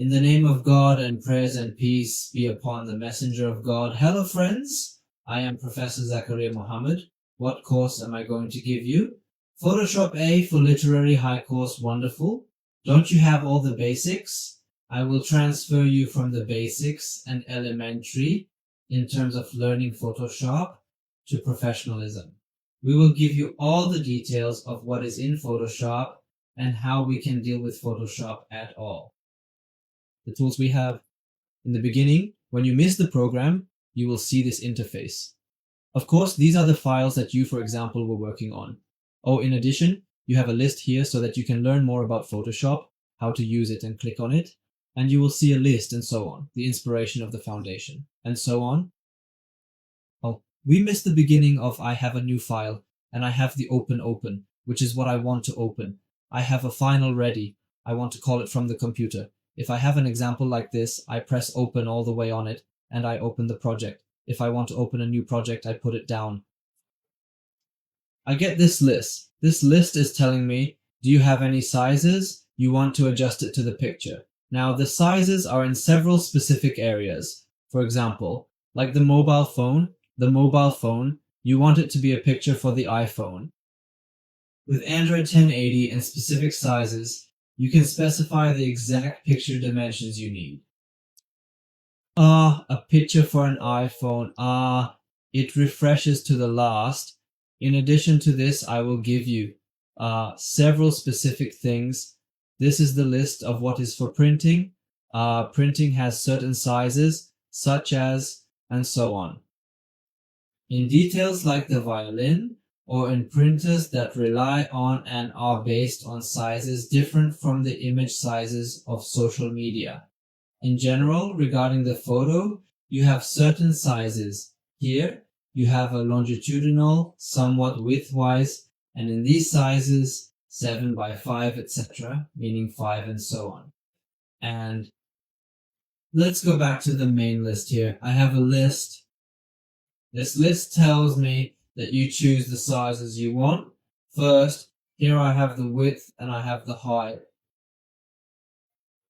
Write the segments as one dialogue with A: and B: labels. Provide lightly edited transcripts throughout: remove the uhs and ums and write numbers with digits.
A: In the name of God, and prayers and peace be upon the messenger of God. Hello friends, I am Professor Zakaria Muhammad. What course am I going to give you? Photoshop A for Literary High Course, wonderful. Don't you have all the basics? I will transfer you from the basics and elementary in terms of learning Photoshop to professionalism. We will give you all the details of what is in Photoshop and how we can deal with Photoshop at all. The tools we have. In the beginning, when you miss the program, you will see this interface. Of course, these are the files that you, for example, were working on. Oh, in addition, you have a list here so that you can learn more about Photoshop, how to use it and click on it, and you will see a list and so on, the inspiration of the foundation, and so on. Oh, we missed the beginning of I have a new file, and I have the open, which is what I want to open. I have a file ready. I want to call it from the computer. If I have an example like this, I press open all the way on it, and I open the project. If I want to open a new project, I put it down. I get this list. This list is telling me, do you have any sizes? You want to adjust it to the picture. Now, the sizes are in several specific areas. For example, like the mobile phone, you want it to be a picture for the iPhone. With Android 1080 and specific sizes, you can specify the exact picture dimensions you need. A picture for an iPhone. It refreshes to the last. In addition to this, I will give you several specific things. This is the list of what is for printing. Printing has certain sizes, such as, and so on. In details like the violin, or in printers that rely on and are based on sizes different from the image sizes of social media. In general, regarding the photo, you have certain sizes. Here, you have a longitudinal, somewhat widthwise, and in these sizes, 7 by 5, etc., meaning 5 and so on. And let's go back to the main list here. I have a list. This list tells me that you choose the sizes you want. First, here I have the width and I have the height.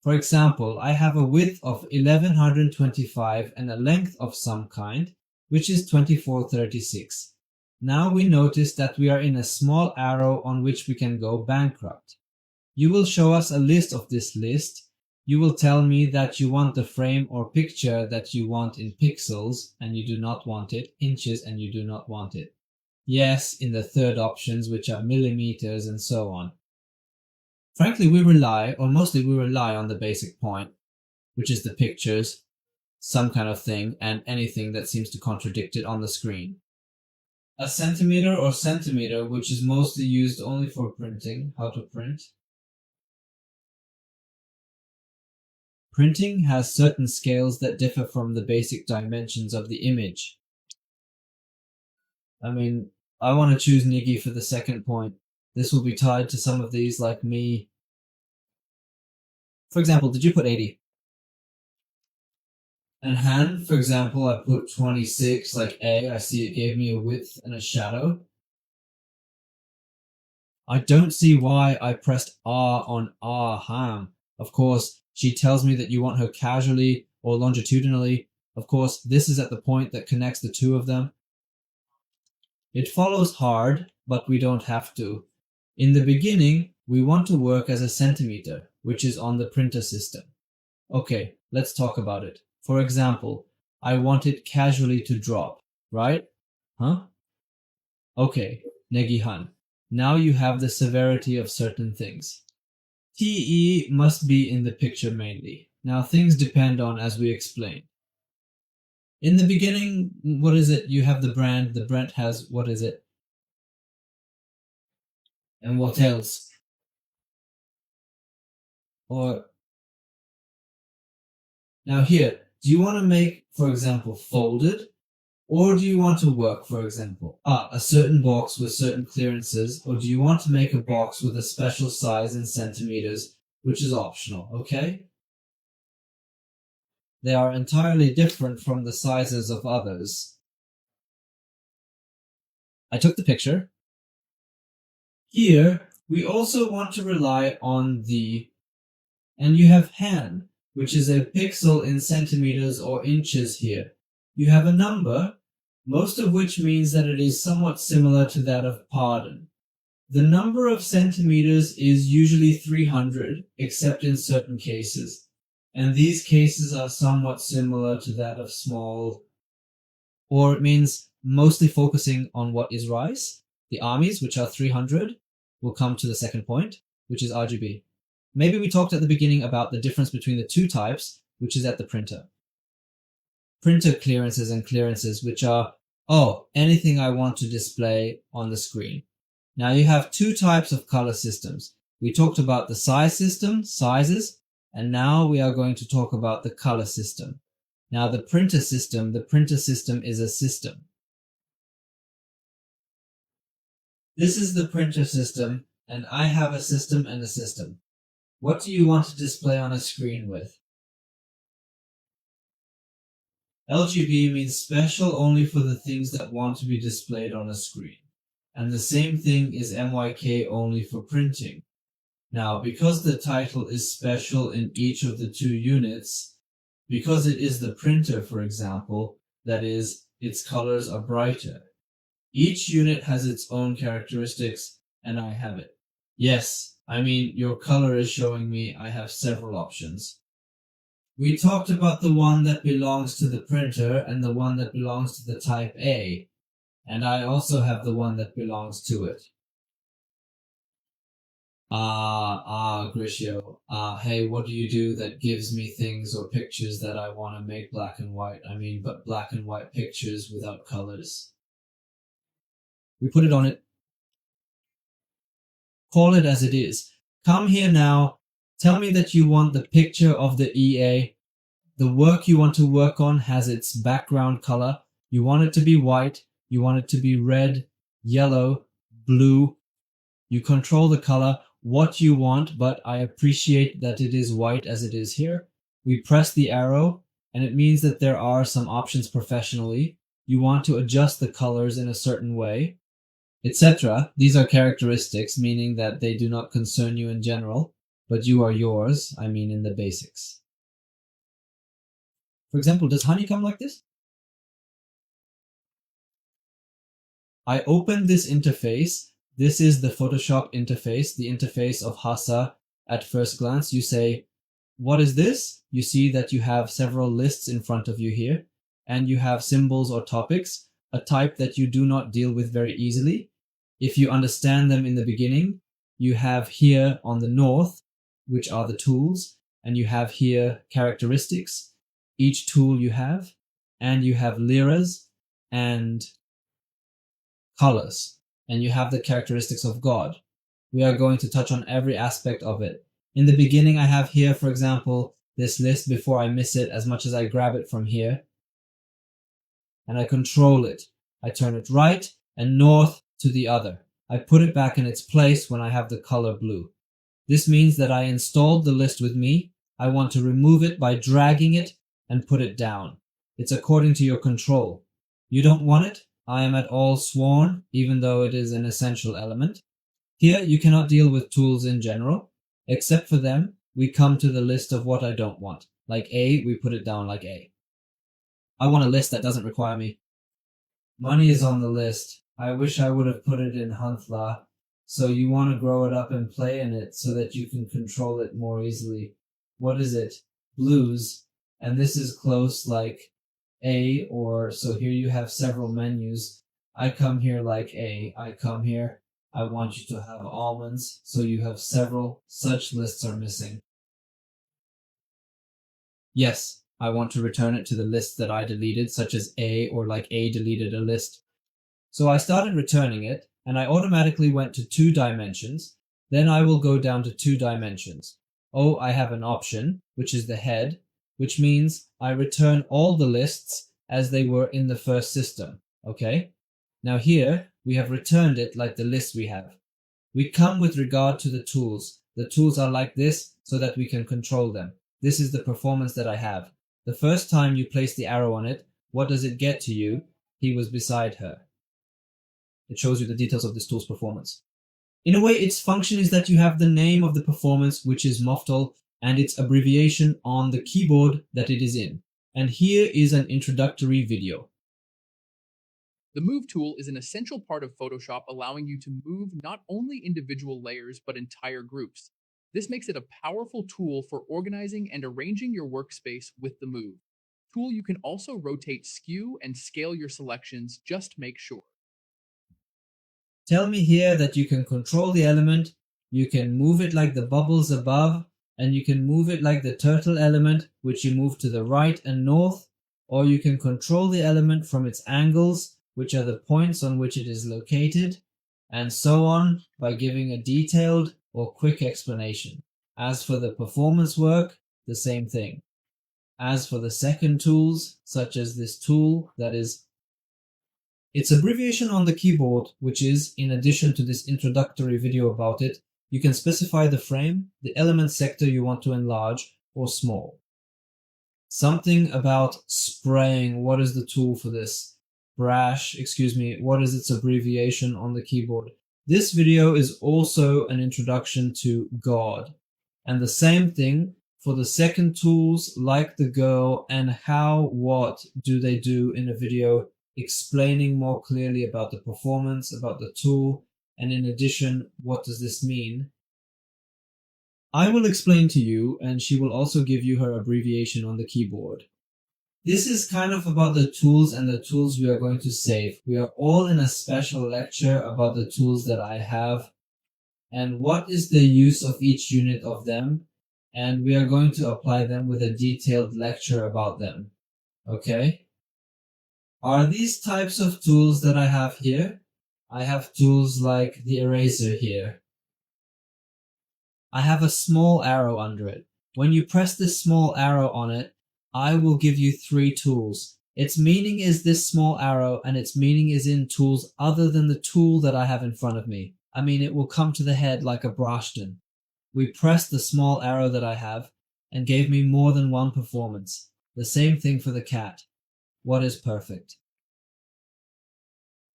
A: For example, I have a width of 1125 and a length of some kind, which is 2436. Now we notice that we are in a small arrow on which we can go bankrupt. You will show us a list of this list. You will tell me that you want the frame or picture that you want in pixels and you do not want it, inches and you do not want it. Yes, in the third options, which are millimeters and so on. Frankly, mostly we rely on the basic point, which is the pictures, some kind of thing, and anything that seems to contradict it on the screen. A centimeter or centimeter, which is mostly used only for printing, how to print. Printing has certain scales that differ from the basic dimensions of the image. I want to choose Niggy for the second point. This will be tied to some of these like me. For example, did you put 80? And hand, for example, I put 26 like A. I see it gave me a width and a shadow. I don't see why I pressed R on ham. Of course, she tells me that you want her casually or longitudinally. Of course, this is at the point that connects the two of them. It follows hard, but we don't have to. In the beginning, we want to work as a centimeter, which is on the printer system. Okay, let's talk about it. For example, I want it casually to drop, right? Huh? Okay, Negihan. Now you have the severity of certain things. TE must be in the picture mainly. Now things depend on as we explained. In the beginning, what is it? You have the brand has, what is it? And what else? Or, now here, do you want to make, for example, folded? Or do you want to work, for example, a certain box with certain clearances, or do you want to make a box with a special size in centimeters, which is optional, okay? They are entirely different from the sizes of others. I took the picture. Here, we also want to rely on and you have hand. which is a pixel in centimeters or inches here. You have a number, most of which means that it is somewhat similar to that of pardon. The number of centimeters is usually 300, except in certain cases, and these cases are somewhat similar to that of small, or it means mostly focusing on what is rice. The armies, which are 300, will come to the second point, which is RGB. Maybe we talked at the beginning about the difference between the two types, which is at the printer. Printer clearances and clearances, which are, anything I want to display on the screen. Now you have two types of color systems. We talked about the size system, sizes, and now we are going to talk about the color system. Now the printer system is a system. This is the printer system, and I have a system and a system. What do you want to display on a screen with? LGB means special only for the things that want to be displayed on a screen. And the same thing is MYK only for printing. Now, because the title is special in each of the two units, because it is the printer, for example, that is, its colors are brighter. Each unit has its own characteristics, and I have it. Yes, I mean, your color is showing me I have several options. We talked about the one that belongs to the printer and the one that belongs to the type A, and I also have the one that belongs to it. Grisio. Hey, what do you do that gives me things or pictures that I want to make black and white? I mean, but black and white pictures without colors. We put it on it. Call it as it is. Come here now. Tell me that you want the picture of the EA. The work you want to work on has its background color. You want it to be white. You want it to be red, yellow, blue. You control the color, what you want, but I appreciate that it is white as it is here. We press the arrow, and it means that there are some options professionally. You want to adjust the colors in a certain way, etc. These are characteristics, meaning that they do not concern you in general, but you are yours, I mean in the basics. For example, does honey come like this? I open this interface. This is the Photoshop interface, the interface of Hasa. At first glance, you say, what is this? You see that you have several lists in front of you here, and you have symbols or topics, a type that you do not deal with very easily. If you understand them in the beginning, you have here on the north, which are the tools, and you have here characteristics, each tool you have, and you have liras and colors, and you have the characteristics of God. We are going to touch on every aspect of it. In the beginning, I have here, for example, this list before I miss it as much as I grab it from here, and I control it. I turn it right and north to the other. I put it back in its place when I have the color blue. This means that I installed the list with me. I want to remove it by dragging it and put it down. It's according to your control. You don't want it? I am at all sworn, even though it is an essential element. Here, you cannot deal with tools in general. Except for them, we come to the list of what I don't want. Like A, we put it down like A. I want a list that doesn't require me. Money is on the list. I wish I would have put it in Huntla. So you want to grow it up and play in it so that you can control it more easily. What is it? Blues. And this is close like A, or so here you have several menus. I come here like A. I come here. I want you to have almonds, so you have several. Such lists are missing. Yes, I want to return it to the list that I deleted, such as A, or like A deleted a list. So I started returning it, and I automatically went to 2 dimensions. Then I will go down to 2 dimensions. Oh, I have an option, which is the head, which means I return all the lists as they were in the first system. Okay? Now here, we have returned it like the list we have. We come with regard to the tools. The tools are like this so that we can control them. This is the performance that I have. The first time you place the arrow on it, what does it get to you? He was beside her. It shows you the details of this tool's performance. In a way, its function is that you have the name of the performance, which is Moftal, and its abbreviation on the keyboard that it is in. And here is an introductory video.
B: The Move tool is an essential part of Photoshop, allowing you to move not only individual layers but entire groups. This makes it a powerful tool for organizing and arranging your workspace with the Move tool. You can also rotate, skew, and scale your selections. Just make sure.
A: Tell me here that you can control the element, you can move it like the bubbles above, and you can move it like the turtle element, which you move to the right and north, or you can control the element from its angles, which are the points on which it is located, and so on by giving a detailed or quick explanation. As for the performance work, the same thing. As for the second tools, such as this tool that is its abbreviation on the keyboard, which is, in addition to this introductory video about it, you can specify the frame, the element sector you want to enlarge or small. Something about spraying, what is the tool for this? Brush, what is its abbreviation on the keyboard? This video is also an introduction to God. And the same thing for the second tools, like the girl, and how, what do they do in a video explaining more clearly about the performance, about the tool, and in addition, what does this mean? I will explain to you, and she will also give you her abbreviation on the keyboard. This is kind of about the tools and the tools we are going to save. We are all in a special lecture about the tools that I have and what is the use of each unit of them, and we are going to apply them with a detailed lecture about them. Okay? Are these types of tools that I have here? I have tools like the eraser here. I have a small arrow under it. When you press this small arrow on it, I will give you 3 tools. Its meaning is this small arrow, and its meaning is in tools other than the tool that I have in front of me. I mean, it will come to the head like a Brashton. We pressed the small arrow that I have and gave me more than one performance. The same thing for the cat. What is perfect?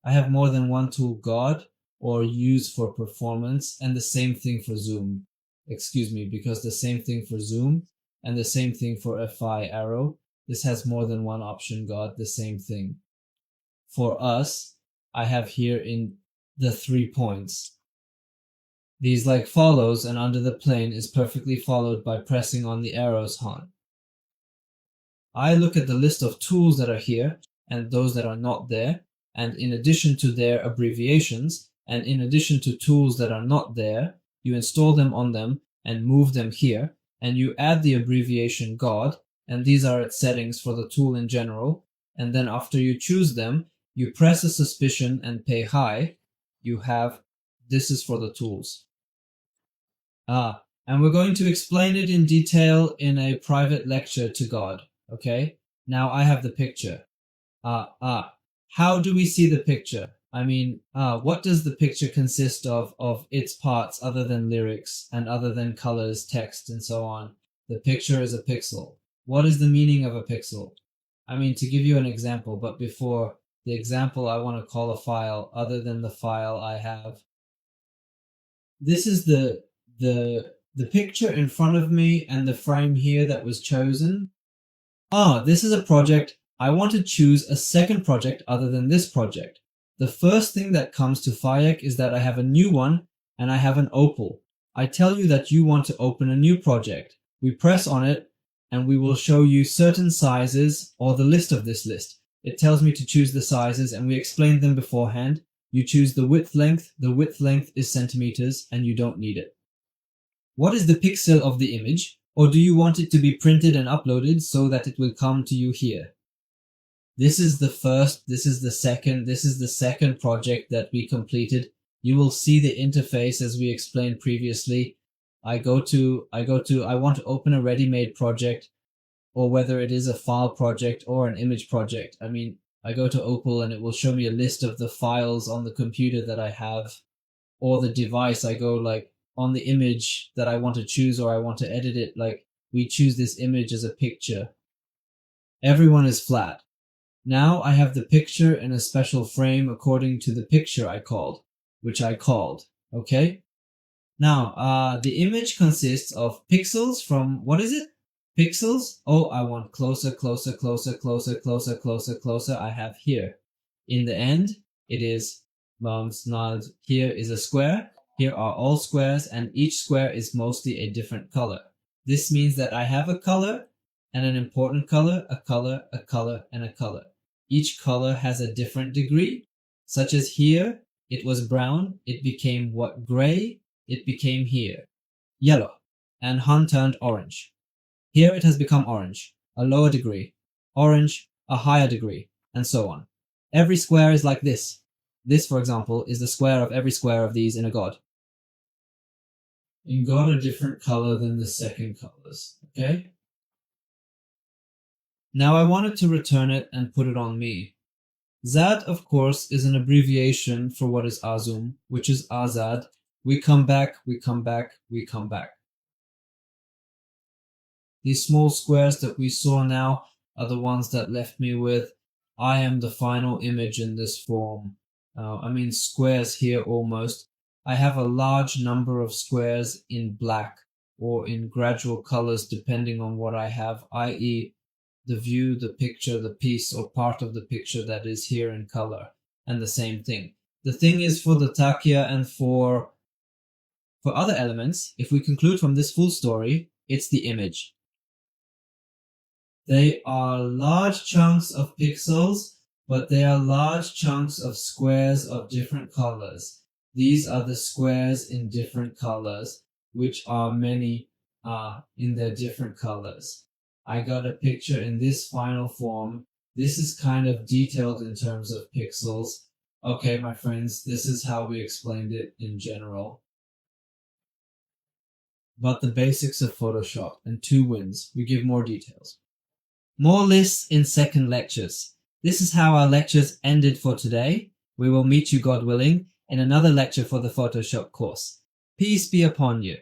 A: I have more than one tool, God, or use for performance, and the same thing for zoom. Because the same thing for zoom and the same thing for Fi arrow. This has more than one option, God, the same thing. For us, I have here in the 3 points. These like follows, and under the plane is perfectly followed by pressing on the arrows on. I look at the list of tools that are here and those that are not there, and in addition to their abbreviations, and in addition to tools that are not there, you install them on them and move them here, and you add the abbreviation God, and these are its settings for the tool in general, and then after you choose them, you press a suspicion and pay high, you have, this is for the tools. And we're going to explain it in detail in a private lecture to God, okay? Now I have the picture. How do we see the picture? I mean, what does the picture consist of its parts other than lyrics and other than colors, text, and so on? The picture is a pixel. What is the meaning of a pixel? I mean, to give you an example, but before the example, I want to call a file other than the file I have. This is the picture in front of me and the frame here that was chosen. This is a project. I want to choose a second project other than this project. The first thing that comes to Phayak is that I have a new one and I have an opal. I tell you that you want to open a new project. We press on it and we will show you certain sizes or the list of this list. It tells me to choose the sizes and we explained them beforehand. You choose the width length is centimeters and you don't need it. What is the pixel of the image? Or do you want it to be printed and uploaded so that it will come to you here? This is the first, this is the second project that we completed. You will see the interface as we explained previously. I want to open a ready-made project, or whether it is a file project or an image project. I mean, I go to Opal and it will show me a list of the files on the computer that I have, or the device. I go like on the image that I want to choose or I want to edit it, like we choose this image as a picture. Everyone is flat. Now I have the picture in a special frame according to the picture which I called, okay? Now, the image consists of pixels from, what is it? Pixels? Oh, I want closer, closer, closer, closer, closer, closer, closer. I have here. In the end, it is, here is a square. Here are all squares, and each square is mostly a different color. This means that I have a color and an important color, a color, a color, and a color. Each color has a different degree, such as here, it was brown, it became what, gray, it became here, yellow, and Han turned orange. Here it has become orange, a lower degree, orange, a higher degree, and so on. Every square is like this. This, for example, is the square of every square of these in a god. In God, a different color than the second colors, okay? Now I wanted to return it and put it on me. Zad, of course, is an abbreviation for what is Azum, which is Azad. We come back, we come back, we come back. These small squares that we saw now are the ones that left me with, I am the final image in this form. Squares here almost. I have a large number of squares in black or in gradual colors depending on what I have, i.e. the view, the picture, the piece, or part of the picture that is here in color, and the same thing. The thing is, for the Takia and for other elements, if we conclude from this full story, it's the image. They are large chunks of pixels, but they are large chunks of squares of different colors. These are the squares in different colors, which are many in their different colors. I got a picture in this final form. This is kind of detailed in terms of pixels. Okay, my friends, this is how we explained it in general. But the basics of Photoshop and 2 wins. We give more details. More lists in second lectures. This is how our lectures ended for today. We will meet you, God willing, in another lecture for the Photoshop course. Peace be upon you.